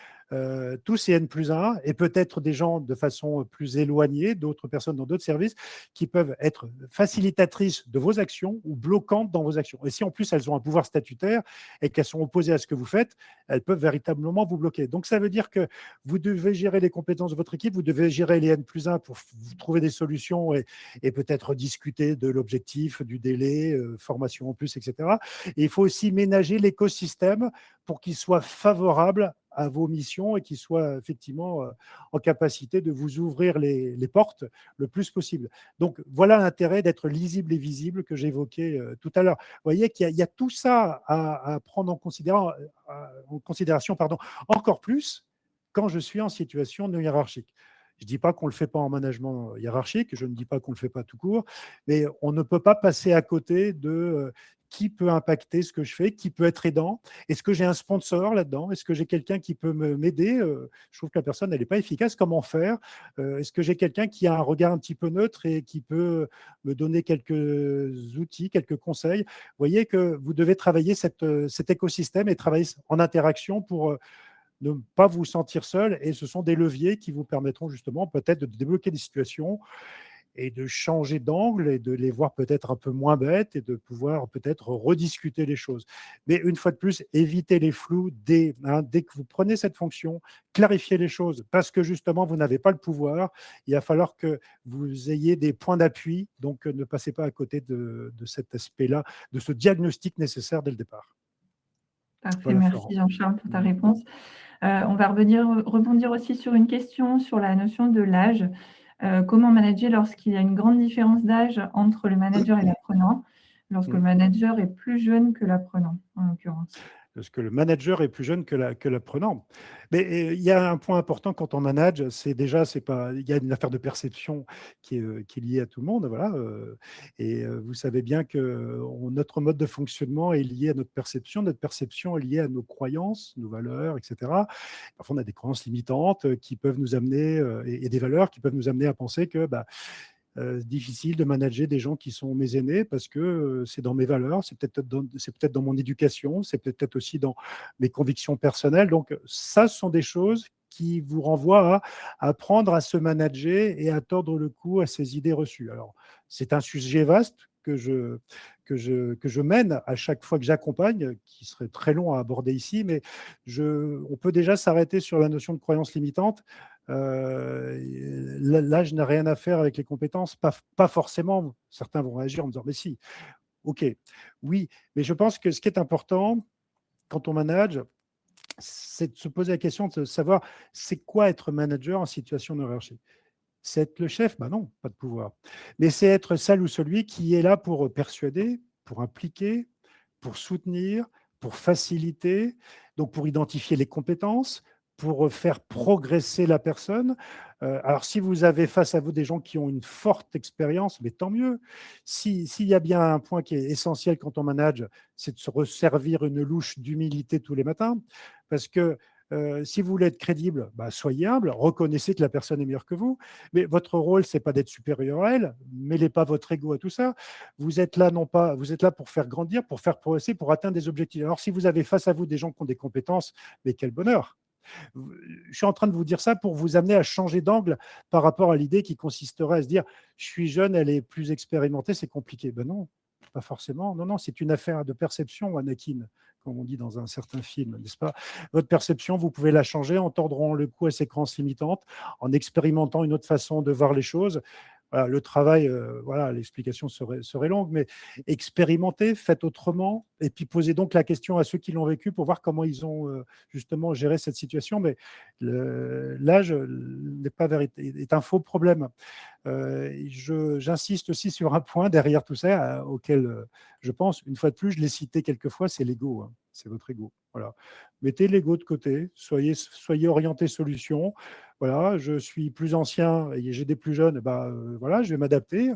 tous ces N+1 et peut-être des gens de façon plus éloignée, d'autres personnes dans d'autres services, qui peuvent être facilitatrices de vos actions ou bloquantes dans vos actions. Et si en plus elles ont un pouvoir statutaire et qu'elles sont opposées à ce que vous faites, elles peuvent véritablement vous bloquer. Donc ça veut dire que vous devez gérer les compétences de votre équipe, vous devez gérer les N+1 pour trouver des solutions et peut-être discuter de l'objectif, du délai, formation en plus, etc. Et il faut aussi ménager l'écosystème pour qu'il soit favorable à vos missions et qu'il soit effectivement en capacité de vous ouvrir les portes le plus possible. Donc, voilà l'intérêt d'être lisible et visible que j'évoquais tout à l'heure. Vous voyez qu'il y a tout ça à prendre en considération, encore plus quand je suis en situation non hiérarchique. Je ne dis pas qu'on ne le fait pas en management hiérarchique, je ne dis pas qu'on ne le fait pas tout court, mais on ne peut pas passer à côté de qui peut impacter ce que je fais, qui peut être aidant. Est-ce que j'ai un sponsor là-dedans? Est-ce que j'ai quelqu'un qui peut m'aider? Je trouve que la personne, elle n'est pas efficace. Comment faire? Est-ce que j'ai quelqu'un qui a un regard un petit peu neutre et qui peut me donner quelques outils, quelques conseils? Vous voyez que vous devez travailler cet écosystème et travailler en interaction pour ne pas vous sentir seul. Et ce sont des leviers qui vous permettront justement peut-être de débloquer des situations et de changer d'angle et de les voir peut-être un peu moins bêtes et de pouvoir peut-être rediscuter les choses. Mais une fois de plus, évitez les flous dès que vous prenez cette fonction, clarifiez les choses parce que justement, vous n'avez pas le pouvoir. Il va falloir que vous ayez des points d'appui, donc ne passez pas à côté de cet aspect-là, de ce diagnostic nécessaire dès le départ. Parfait, Voilà, merci Florence. Jean-Charles pour ta réponse. On va rebondir aussi sur une question sur la notion de l'âge. Comment manager lorsqu'il y a une grande différence d'âge entre le manager et l'apprenant, lorsque le manager est plus jeune que l'apprenant, en l'occurrence? Parce que le manager est plus jeune que l'apprenant. Mais il y a un point important quand on manage, c'est déjà, c'est pas, il y a une affaire de perception qui est liée à tout le monde, voilà. Et vous savez bien que notre mode de fonctionnement est lié à notre perception. Notre perception est liée à nos croyances, nos valeurs, etc. Parfois, on a des croyances limitantes qui peuvent nous amener, et des valeurs qui peuvent nous amener à penser que bah, difficile de manager des gens qui sont mes aînés parce que c'est dans mes valeurs, c'est peut-être dans mon éducation, c'est peut-être aussi dans mes convictions personnelles. Donc ça, ce sont des choses qui vous renvoient à apprendre à se manager et à tordre le cou à ces idées reçues. Alors, c'est un sujet vaste que je mène à chaque fois que j'accompagne, qui serait très long à aborder ici, mais on peut déjà s'arrêter sur la notion de croyance limitante. L'âge n'a rien à faire avec les compétences, pas forcément. Certains vont réagir en me disant, mais si, ok, oui, mais je pense que ce qui est important quand on manage, c'est de se poser la question de savoir c'est quoi être manager en situation de hiérarchie. C'est être le chef? Ben non, pas de pouvoir. Mais c'est être celle ou celui qui est là pour persuader, pour impliquer, pour soutenir, pour faciliter, donc pour identifier les compétences, pour faire progresser la personne. Alors, si vous avez face à vous des gens qui ont une forte expérience, mais tant mieux. S'il y a bien un point qui est essentiel quand on manage, c'est de se resservir une louche d'humilité tous les matins, parce que si vous voulez être crédible, bah, soyez humble, reconnaissez que la personne est meilleure que vous, mais votre rôle, c'est pas d'être supérieur à elle, mêlez pas votre ego à tout ça. Vous êtes là non pas, vous êtes là pour faire grandir, pour faire progresser, pour atteindre des objectifs. Alors si vous avez face à vous des gens qui ont des compétences, mais quel bonheur. Je suis en train de vous dire ça pour vous amener à changer d'angle par rapport à l'idée qui consisterait à se dire je suis jeune, elle est plus expérimentée, c'est compliqué. Ben non, pas forcément. Non, non, c'est une affaire de perception, Anakin, comme on dit dans un certain film, n'est-ce pas? Votre perception, vous pouvez la changer en tordant le cou à ces croyances limitantes, en expérimentant une autre façon de voir les choses. Voilà, le travail, voilà, l'explication serait longue, mais expérimentez, faites autrement, et puis posez donc la question à ceux qui l'ont vécu pour voir comment ils ont justement géré cette situation. Mais l'âge n'est pas est un faux problème. J'insiste aussi sur un point derrière tout ça auquel je pense, une fois de plus, je l'ai cité quelques fois, c'est l'ego. Hein. C'est votre ego. Voilà. Mettez l'ego de côté, soyez orienté solution. Voilà, je suis plus ancien et j'ai des plus jeunes, bah, voilà, je vais m'adapter.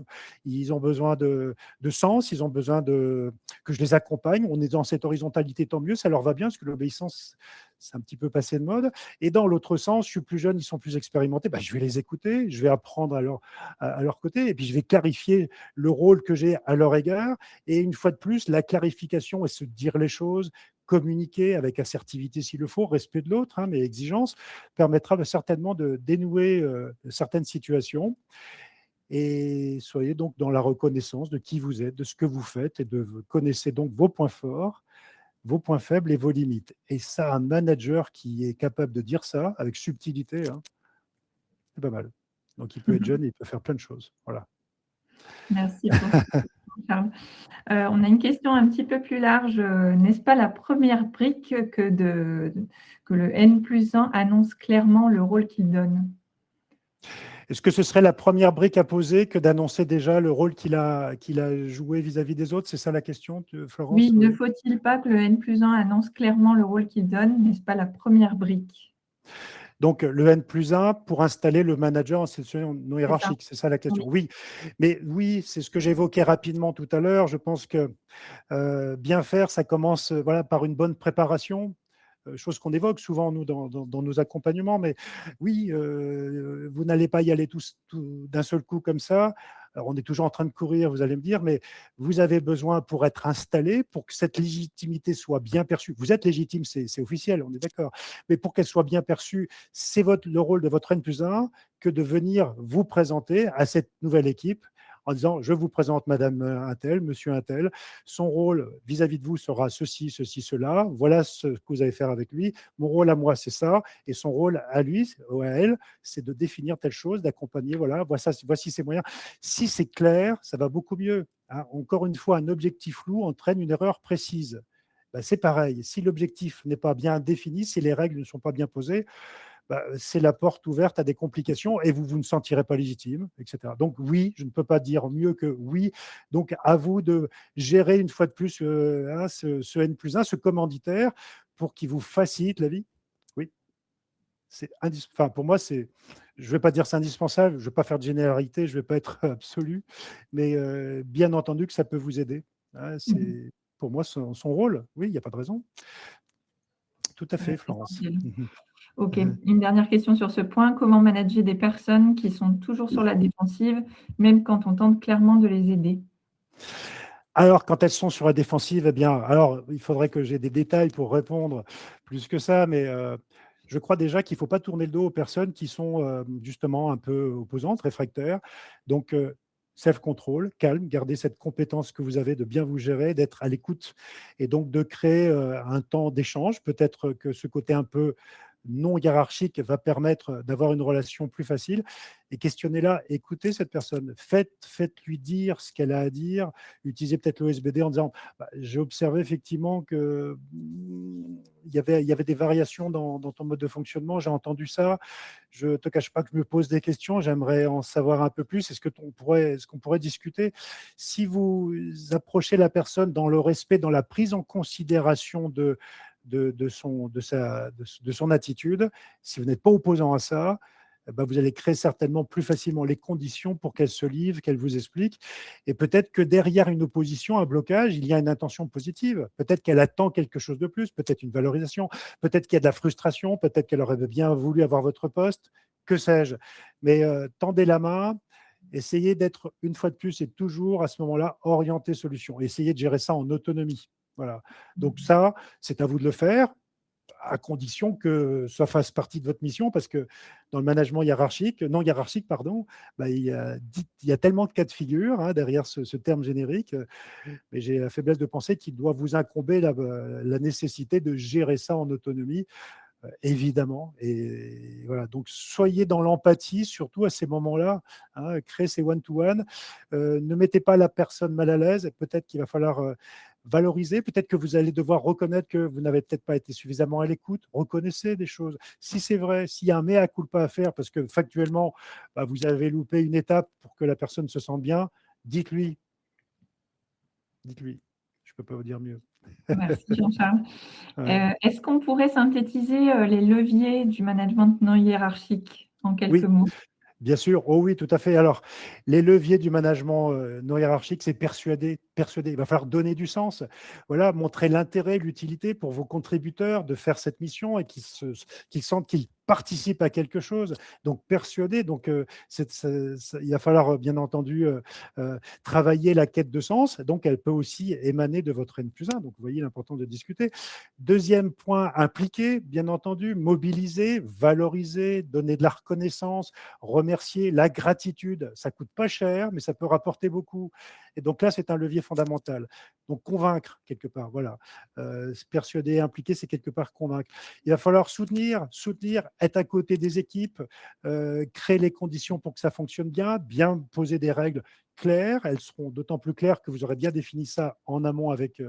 Ils ont besoin de sens, ils ont besoin que je les accompagne. On est dans cette horizontalité, tant mieux, ça leur va bien, parce que l'obéissance, c'est un petit peu passé de mode. Et dans l'autre sens, je suis plus jeune, ils sont plus expérimentés, bah, je vais les écouter, je vais apprendre à leur côté, et puis je vais clarifier le rôle que j'ai à leur égard. Et une fois de plus, la clarification et se dire les choses, communiquer avec assertivité s'il le faut, respect de l'autre, hein, mais exigence, permettra certainement de dénouer certaines situations. Et soyez donc dans la reconnaissance de qui vous êtes, de ce que vous faites, et connaissez donc vos points forts, vos points faibles et vos limites. Et ça, un manager qui est capable de dire ça avec subtilité, hein, c'est pas mal. Donc il peut être jeune et il peut faire plein de choses. Voilà. Merci pour ça, Charles. On a une question un petit peu plus large. N'est-ce pas la première brique que le N+1 annonce clairement le rôle qu'il donne? Est-ce que ce serait la première brique à poser que d'annoncer déjà le rôle qu'il a joué vis-à-vis des autres? C'est ça la question, Florence? Oui, ne faut-il pas que le N+1 annonce clairement le rôle qu'il donne? N'est-ce pas la première brique? Donc, le N+1 pour installer le manager en situation non C'est ça. hiérarchique, c'est ça la question? Oui. Oui, mais oui, c'est ce que j'évoquais rapidement tout à l'heure. Je pense que bien faire, ça commence voilà, par une bonne préparation, chose qu'on évoque souvent, nous, dans nos accompagnements. Mais oui, vous n'allez pas y aller d'un seul coup comme ça. Alors, on est toujours en train de courir, vous allez me dire, mais vous avez besoin pour être installé, pour que cette légitimité soit bien perçue. Vous êtes légitime, c'est officiel, on est d'accord. Mais pour qu'elle soit bien perçue, c'est le rôle de votre N+1 que de venir vous présenter à cette nouvelle équipe en disant, je vous présente Madame Untel, Monsieur Untel, son rôle vis-à-vis de vous sera ceci, ceci, cela, voilà ce que vous allez faire avec lui, mon rôle à moi, c'est ça, et son rôle à lui, ou à elle, c'est de définir telle chose, d'accompagner, voilà, voici ses moyens. Si c'est clair, ça va beaucoup mieux. Hein. Encore une fois, un objectif flou entraîne une erreur précise. Ben, c'est pareil, si l'objectif n'est pas bien défini, si les règles ne sont pas bien posées, bah, c'est la porte ouverte à des complications et vous ne sentirez pas légitime, etc. Donc oui, je ne peux pas dire mieux que oui. Donc à vous de gérer une fois de plus hein, ce N+1, ce commanditaire, pour qu'il vous facilite la vie. Oui, enfin, pour moi, je ne vais pas dire c'est indispensable, je ne vais pas faire de généralité, je ne vais pas être absolu, mais bien entendu que ça peut vous aider. Hein, Mmh. c'est pour moi son rôle. Oui, il n'y a pas de raison. Tout à fait, Florence. Essentiel. OK. Une dernière question sur ce point. Comment manager des personnes qui sont toujours sur la défensive, même quand on tente clairement de les aider? Alors, quand elles sont sur la défensive, eh bien, alors, il faudrait que j'ai des détails pour répondre plus que ça, mais je crois déjà qu'il ne faut pas tourner le dos aux personnes qui sont justement un peu opposantes, réfractaires. Donc, self-control, calme, garder cette compétence que vous avez de bien vous gérer, d'être à l'écoute et donc de créer un temps d'échange. Peut-être que ce côté un peu non hiérarchique va permettre d'avoir une relation plus facile. Et questionnez-la, écoutez cette personne, faites-lui dire ce qu'elle a à dire, utilisez peut-être l'OSBD en disant bah, j'ai observé effectivement que il y avait des variations dans ton mode de fonctionnement, j'ai entendu ça, je ne te cache pas que je me pose des questions, j'aimerais en savoir un peu plus, est-ce qu'on pourrait discuter? Si vous approchez la personne dans le respect, dans la prise en considération de son attitude, si vous n'êtes pas opposant à ça, eh ben, vous allez créer certainement plus facilement les conditions pour qu'elle se livre, qu'elle vous explique. Et peut-être que derrière une opposition, un blocage, il y a une intention positive. Peut-être qu'elle attend quelque chose de plus, peut-être une valorisation, peut-être qu'il y a de la frustration, peut-être qu'elle aurait bien voulu avoir votre poste, que sais-je. Mais tendez la main, essayez d'être une fois de plus et toujours à ce moment-là orienté solution. Essayez de gérer ça en autonomie. Voilà. Donc ça, c'est à vous de le faire, à condition que ça fasse partie de votre mission, parce que dans le management non hiérarchique, pardon, bah, il y a tellement de cas de figure hein, derrière ce terme générique, mais j'ai la faiblesse de penser qu'il doit vous incomber la nécessité de gérer ça en autonomie, évidemment. Et voilà, donc soyez dans l'empathie, surtout à ces moments-là, hein, créez ces one-to-one. Ne mettez pas la personne mal à l'aise. Peut-être qu'il va falloir valoriser, peut-être que vous allez devoir reconnaître que vous n'avez peut-être pas été suffisamment à l'écoute. Reconnaissez des choses. Si c'est vrai, s'il y a un mea culpa à faire, parce que factuellement, bah, vous avez loupé une étape pour que la personne se sente bien, dites-lui. Dites-lui. Je ne peux pas vous dire mieux. Merci Jean-Charles. Ouais. Est-ce qu'on pourrait synthétiser, les leviers du management non hiérarchique en quelques Oui, mots? bien sûr, oh oui, tout à fait. Alors, les leviers du management non hiérarchique, c'est persuader. Il va falloir donner du sens. Voilà, montrer l'intérêt, l'utilité pour vos contributeurs de faire cette mission et qu'ils sentent qu'ils participent à quelque chose. Donc, persuader. Donc, il va falloir, bien entendu, travailler la quête de sens. Donc, elle peut aussi émaner de votre N+1. Donc, vous voyez l'importance de discuter. Deuxième point, impliquer, bien entendu, mobiliser, valoriser, donner de la reconnaissance, remercier, la gratitude, ça coûte pas cher, mais ça peut rapporter beaucoup. Et donc là, c'est un levier fondamental. Donc convaincre, quelque part, voilà. Persuader, impliquer, c'est quelque part convaincre. Il va falloir soutenir, être à côté des équipes, créer les conditions pour que ça fonctionne bien poser des règles claires, elles seront d'autant plus claires que vous aurez bien défini ça en amont avec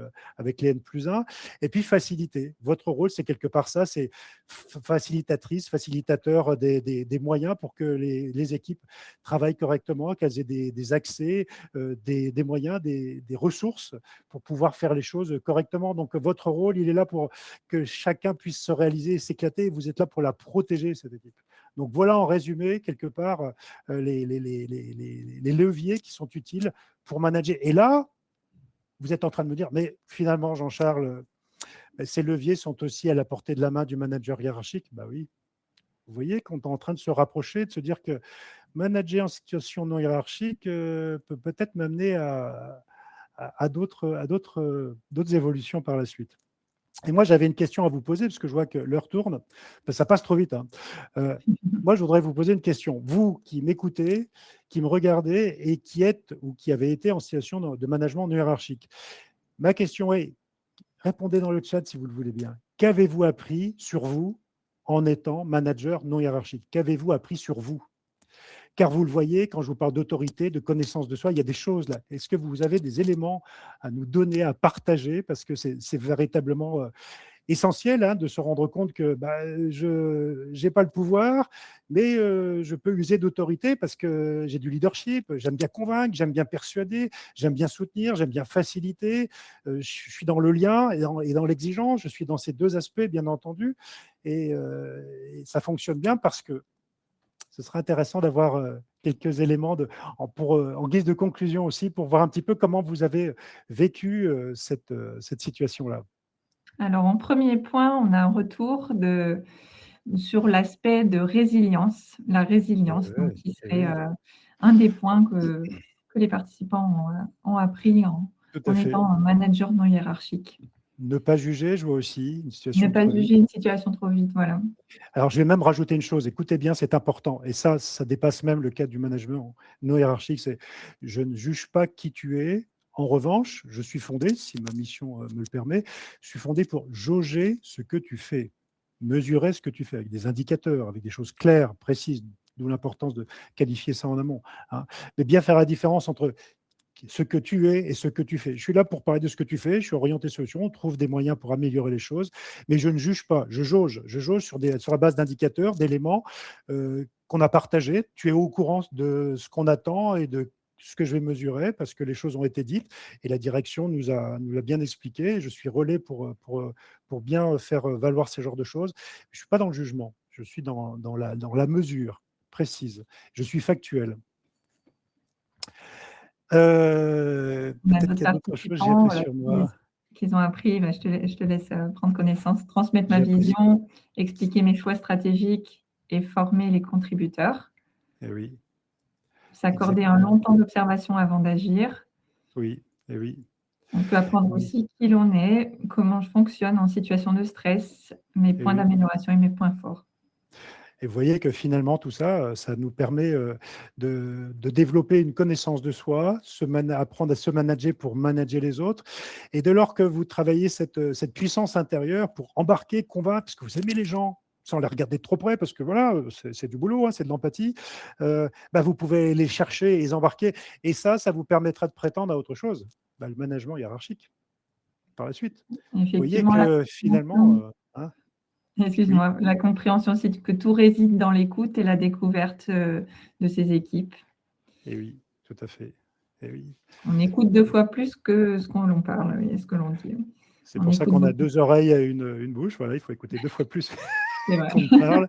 les N+1. Et puis faciliter. Votre rôle, c'est quelque part ça, c'est facilitatrice, facilitateur des moyens pour que les équipes travaillent correctement, qu'elles aient des accès, des moyens, des ressources pour pouvoir faire les choses correctement. Donc votre rôle, il est là pour que chacun puisse se réaliser et s'éclater. Vous êtes là pour la protéger, cette équipe. Donc voilà en résumé, quelque part, les leviers qui sont utiles pour manager. Et là, vous êtes en train de me dire, mais finalement, Jean-Charles, ces leviers sont aussi à la portée de la main du manager hiérarchique. Bah oui. Vous voyez qu'on est en train de se rapprocher, de se dire que manager en situation non hiérarchique peut peut-être m'amener à d'autres évolutions par la suite. Et moi, j'avais une question à vous poser, parce que je vois que l'heure tourne. Ça passe trop vite, hein. Moi, je voudrais vous poser une question. Vous qui m'écoutez, qui me regardez et qui êtes ou qui avez été en situation de management non hiérarchique. Ma question est, répondez dans le chat si vous le voulez bien. Qu'avez-vous appris sur vous en étant manager non hiérarchique? Qu'avez-vous appris sur vous? Car vous le voyez, quand je vous parle d'autorité, de connaissance de soi, il y a des choses là. Est-ce que vous avez des éléments à nous donner, à partager? Parce que c'est véritablement essentiel, hein, de se rendre compte que je n'ai pas le pouvoir, mais je peux user d'autorité parce que j'ai du leadership, j'aime bien convaincre, j'aime bien persuader, j'aime bien soutenir, j'aime bien faciliter, je suis dans le lien et dans l'exigence, je suis dans ces deux aspects, bien entendu, et ça fonctionne bien parce que ce serait intéressant d'avoir quelques éléments en guise de conclusion aussi, pour voir un petit peu comment vous avez vécu cette situation-là. Alors, en premier point, on a un retour sur l'aspect de résilience, la résilience, donc Ouais, qui eh serait oui, un des points que les participants ont appris tout à en fait. étant un manager non hiérarchique. Ne pas juger, je vois aussi une Ne situation pas trop vite. juger une situation trop vite, voilà. Alors, je vais même rajouter une chose, écoutez bien, c'est important, et ça dépasse même le cadre du management non hiérarchique, c'est je ne juge pas qui tu es. En revanche, je suis fondé, si ma mission me le permet, je suis fondé pour jauger ce que tu fais, mesurer ce que tu fais avec des indicateurs, avec des choses claires, précises, d'où l'importance de qualifier ça en amont, hein. Mais bien faire la différence entre ce que tu es et ce que tu fais. Je suis là pour parler de ce que tu fais, je suis orienté solution, on trouve des moyens pour améliorer les choses, mais je ne juge pas, je jauge sur la base d'indicateurs, d'éléments qu'on a partagés. Tu es au courant de ce qu'on attend et de ce que je vais mesurer, parce que les choses ont été dites et la direction nous l'a bien expliqué. Je suis relais pour bien faire valoir ces genres de choses. Je ne suis pas dans le jugement, je suis dans la mesure précise, je suis factuel. On a Peut-être d'autres qu'il y a d'autres choses que j'ai participants, appris voilà, sur moi. qu'ils ont appris. Je te laisse prendre connaissance, transmettre ma J'apprécie. vision, expliquer mes choix stratégiques et former les contributeurs. Eh oui, S'accorder un exactement. long temps d'observation avant d'agir. Oui, eh oui. On peut apprendre Mmh. aussi qui l'on est, comment je fonctionne en situation de stress, mes Eh points oui. d'amélioration et mes points forts. Et vous voyez que finalement, tout ça, ça nous permet de développer une connaissance de soi, apprendre à se manager pour manager les autres. Et dès lors que vous travaillez cette puissance intérieure pour embarquer, convaincre, parce que vous aimez les gens, sans les regarder de trop près, parce que voilà, c'est du boulot, hein, c'est de l'empathie, vous pouvez les chercher et les embarquer. Et ça vous permettra de prétendre à autre chose, le management hiérarchique, par la suite. Vous voyez Effectivement, que finalement, hein, oui, excuse-moi, la compréhension, c'est que tout réside dans l'écoute et la découverte de ses équipes. et oui, tout à fait. Et oui. On écoute 2 fois plus que ce qu'on l'on parle et ce que l'on dit. C'est On pour ça écoute qu'on a beaucoup, 2 oreilles et une bouche. Voilà, il faut écouter 2 fois plus c'est vrai. qu'on ne parle.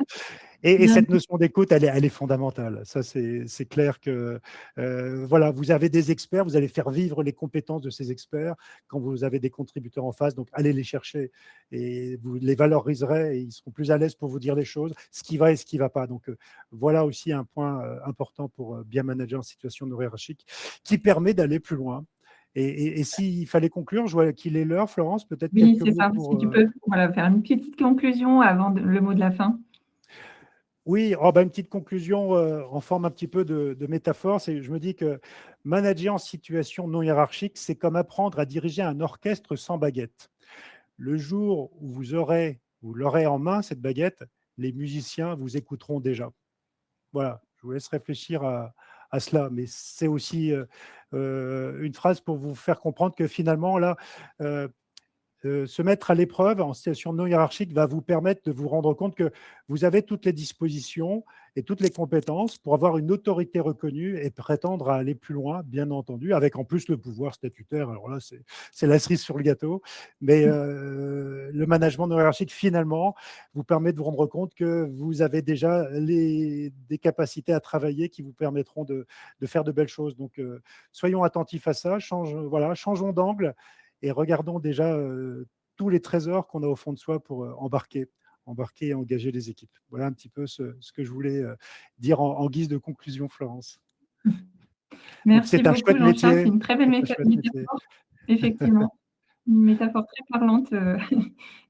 Et Bien, cette notion d'écoute, elle est fondamentale. Ça, c'est clair que, voilà, vous avez des experts, vous allez faire vivre les compétences de ces experts quand vous avez des contributeurs en face. Donc, allez les chercher et vous les valoriserez et ils seront plus à l'aise pour vous dire les choses, ce qui va et ce qui ne va pas. Donc, voilà aussi un point important pour bien manager en situation non hiérarchique qui permet d'aller plus loin. Et s'il fallait conclure, je vois qu'il est l'heure, Florence, peut-être oui, quelques c'est mots ça. Si pour… tu peux, voilà, faire une petite conclusion avant le mot de la fin. Oui, une petite conclusion en forme un petit peu de métaphore. Je me dis que manager en situation non hiérarchique, c'est comme apprendre à diriger un orchestre sans baguette. Le jour où vous l'aurez en main, cette baguette, les musiciens vous écouteront déjà. Voilà, je vous laisse réfléchir à cela, mais c'est aussi une phrase pour vous faire comprendre que finalement, là, euh, se mettre à l'épreuve en situation non hiérarchique va vous permettre de vous rendre compte que vous avez toutes les dispositions et toutes les compétences pour avoir une autorité reconnue et prétendre à aller plus loin, bien entendu, avec en plus le pouvoir statutaire. Alors là, c'est la cerise sur le gâteau. Mais le management non hiérarchique, finalement, vous permet de vous rendre compte que vous avez déjà des capacités à travailler qui vous permettront de faire de belles choses. Donc, soyons attentifs à ça, changeons d'angle et regardons déjà tous les trésors qu'on a au fond de soi pour embarquer et engager les équipes. Voilà un petit peu ce que je voulais dire en guise de conclusion, Florence. Donc, Merci c'est un beaucoup, chouette Jean-Charles. C'est métier. une très belle C'est un chouette métier. métaphore, effectivement. Une métaphore très parlante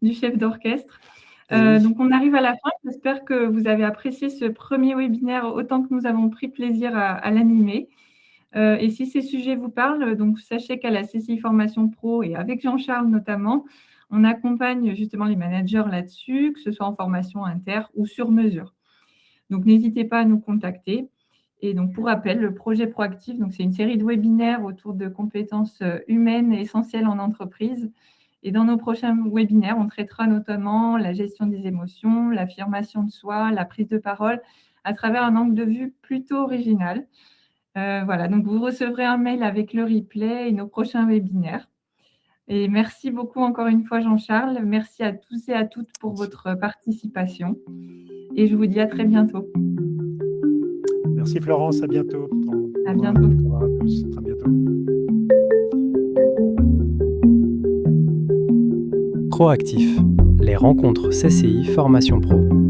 du chef d'orchestre. Eh oui. Donc, on arrive à la fin. J'espère que vous avez apprécié ce premier webinaire autant que nous avons pris plaisir à l'animer. Et si ces sujets vous parlent, donc sachez qu'à la CCI Formation Pro et avec Jean-Charles notamment, on accompagne justement les managers là-dessus, que ce soit en formation inter ou sur mesure. Donc, n'hésitez pas à nous contacter. Et donc, pour rappel, le projet Proactif, donc c'est une série de webinaires autour de compétences humaines et essentielles en entreprise. Et dans nos prochains webinaires, on traitera notamment la gestion des émotions, l'affirmation de soi, la prise de parole, à travers un angle de vue plutôt original. Voilà, donc vous recevrez un mail avec le replay et nos prochains webinaires. Et merci beaucoup encore une fois, Jean-Charles. Merci à tous et à toutes pour votre participation. Et je vous dis à très bientôt. Merci Florence, à bientôt. À bientôt. Au revoir à tous. À bientôt. Proactif, les rencontres CCI Formation Pro.